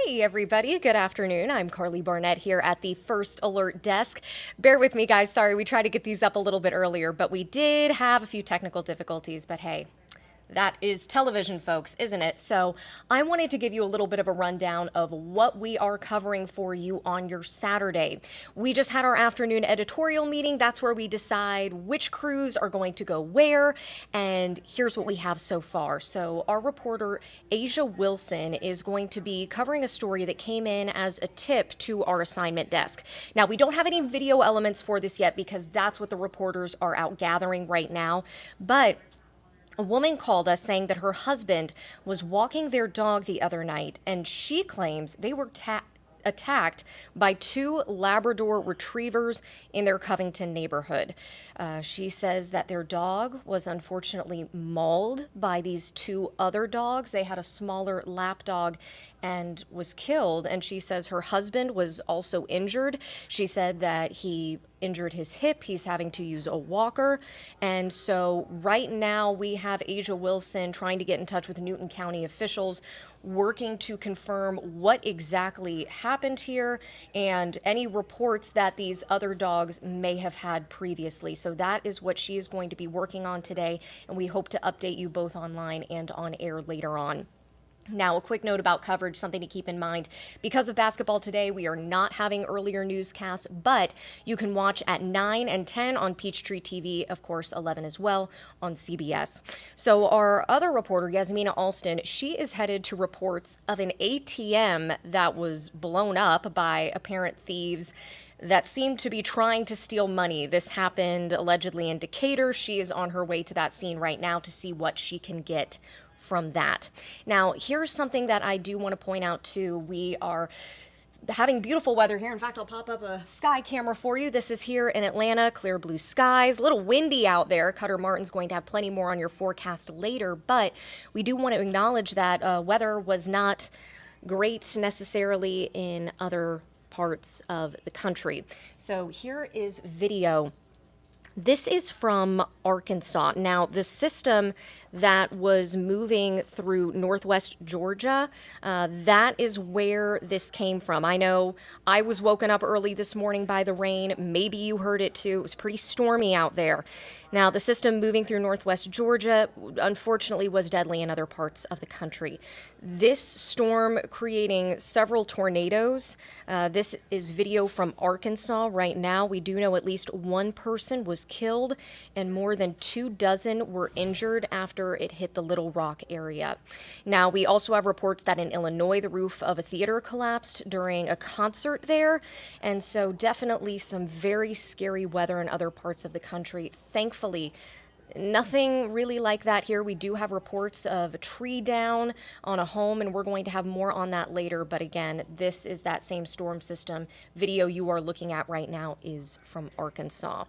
Hey everybody, good afternoon. I'm Carly Barnett here at the First Alert Desk. Bear with me guys, sorry we tried to get these up a little bit earlier, but we did have a few technical difficulties, but hey, that is television, folks, isn't it? So I wanted to give you a little bit of a rundown of what we are covering for you on your Saturday. We just had our afternoon editorial meeting. That's where we decide which crews are going to go where, and here's what we have so far. So our reporter, Asia Wilson, is going to be covering a story that came in as a tip to our assignment desk. Now, we don't have any video elements for this yet because that's what the reporters are out gathering right now, but a woman called us saying that her husband was walking their dog the other night, and she claims they were attacked by two Labrador retrievers in their Covington neighborhood. She says that their dog was unfortunately mauled by these two other dogs. They had a smaller lap dog and was killed. And she says her husband was also injured. She said that he injured his hip. He's having to use a walker. And so right now we have Asia Wilson trying to get in touch with Newton County officials, working to confirm what exactly happened here and any reports that these other dogs may have had previously. So that is what she is going to be working on today, and we hope to update you both online and on air later on. Now, a quick note about coverage, something to keep in mind. Because of basketball today, we are not having earlier newscasts, but you can watch at 9 and 10 on Peachtree TV, of course, 11 as well on CBS. So our other reporter, Yasmina Alston, she is headed to reports of an ATM that was blown up by apparent thieves that seemed to be trying to steal money. This happened allegedly in Decatur. She is on her way to that scene right now to see what she can get from that. Now, here's something that I do want to point out too. We are having beautiful weather here. In fact, I'll pop up a sky camera for you. This is here in Atlanta, clear blue skies, a little windy out there. Cutter Martin's going to have plenty more on your forecast later, but we do want to acknowledge that weather was not great necessarily in other parts of the country. So here is video. This is from Arkansas. Now, the system that was moving through northwest Georgia, that is where this came from. I know I was woken up early this morning by the rain. Maybe you heard it too. It was pretty stormy out there. Now, the system moving through northwest Georgia, unfortunately, was deadly in other parts of the country. This storm creating several tornadoes. This is video from Arkansas right now. We do know at least one person was killed and more than 24 were injured after it hit the Little Rock area. Now, we also have reports that in Illinois, the roof of a theater collapsed during a concert there. And so definitely some very scary weather in other parts of the country. Thankfully, nothing really like that here. We do have reports of a tree down on a home, and we're going to have more on that later. But again, this is that same storm system. Video you are looking at right now is from Arkansas.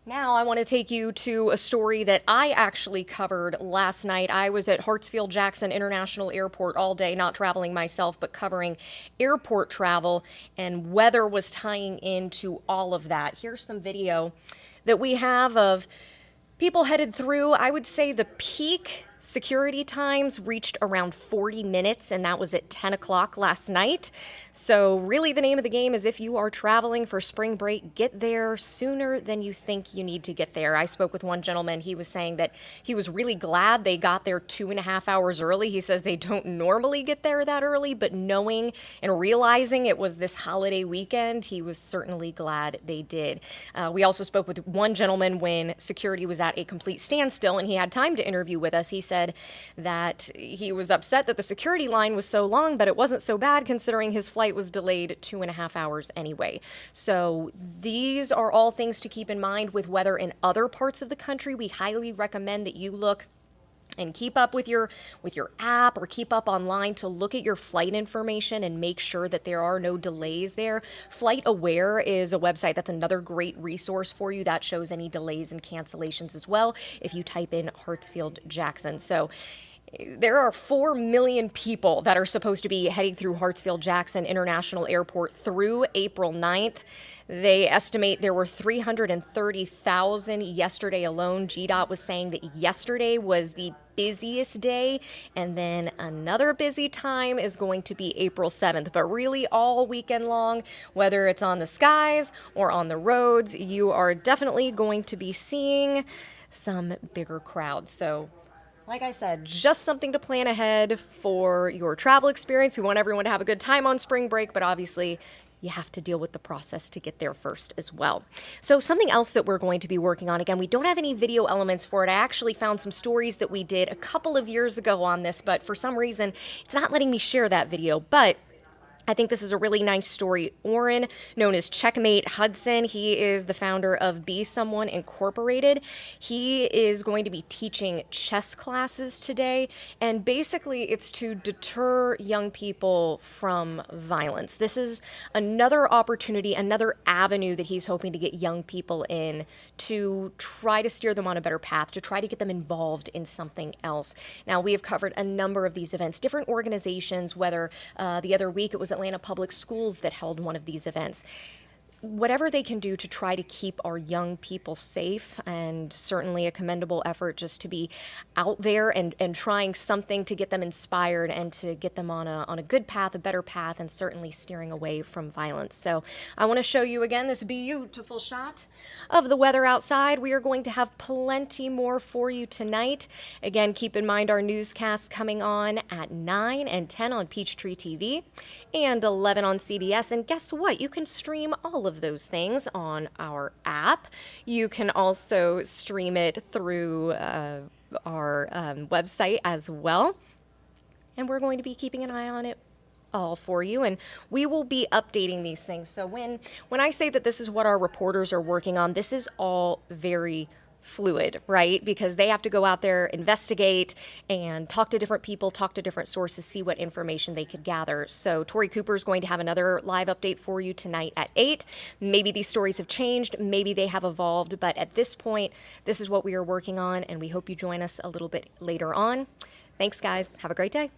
Now I want to take you to a story that I actually covered last night. I was at Hartsfield-Jackson International Airport all day, not traveling myself, but covering airport travel, and weather was tying into all of that. Here's some video that we have of people headed through. I would say the peak security times reached around 40 minutes, and that was at 10 o'clock last night. So really the name of the game is if you are traveling for spring break, get there sooner than you think you need to get there. I spoke with one gentleman. He was saying that he was really glad they got there 2.5 hours early. He says they don't normally get there that early, but knowing and realizing it was this holiday weekend, he was certainly glad they did. We also spoke with one gentleman when security was at a complete standstill, and he had time to interview with us. He said that he was upset that the security line was so long, but it wasn't so bad considering his flight was delayed 2.5 hours anyway. So these are all things to keep in mind with weather in other parts of the country. We highly recommend that you look and keep up with your app or keep up online to look at your flight information and make sure that there are no delays there. Flight Aware is a website that's another great resource for you that shows any delays and cancellations as well if you type in Hartsfield-Jackson. So There are 4 million people that are supposed to be heading through Hartsfield-Jackson International Airport through April 9th. They estimate there were 330,000 yesterday alone. GDOT was saying that yesterday was the busiest day, and then another busy time is going to be April 7th. But really, all weekend long, whether it's on the skies or on the roads, you are definitely going to be seeing some bigger crowds. So like I said, just something to plan ahead for your travel experience. We want everyone to have a good time on spring break, but obviously you have to deal with the process to get there first as well. So something else that we're going to be working on, again, we don't have any video elements for it. I actually found some stories that we did a couple of years ago on this, but for some reason, it's not letting me share that video. But I think this is a really nice story. Oren, known as Checkmate Hudson, he is the founder of Be Someone Incorporated. He is going to be teaching chess classes today, and basically it's to deter young people from violence. This is another opportunity, another avenue that he's hoping to get young people in to try to steer them on a better path, to try to get them involved in something else. Now, we have covered a number of these events, different organizations, whether the other week it was Atlanta Public Schools that held one of these events. Whatever they can do to try to keep our young people safe, and certainly a commendable effort just to be out there and trying something to get them inspired and to get them on a good path, a better path, and certainly steering away from violence. So I want to show you again this beautiful shot of the weather outside. We are going to have plenty more for you tonight. Again, keep in mind our newscasts coming on at 9 and 10 on Peachtree TV and 11 on CBS. And guess what? You can stream all of those things on our app. You can also stream it through our website as well. And we're going to be keeping an eye on it all for you, and we will be updating these things. So when I say that this is what our reporters are working on, this is all very fluid, right? Because they have to go out there, investigate, and talk to different people, talk to different sources, see what information they could gather. So Tori Cooper is going to have another live update for you tonight at 8. Maybe these stories have changed, maybe they have evolved, but at this point, this is what we are working on, and we hope you join us a little bit later on. Thanks, guys. Have a great day.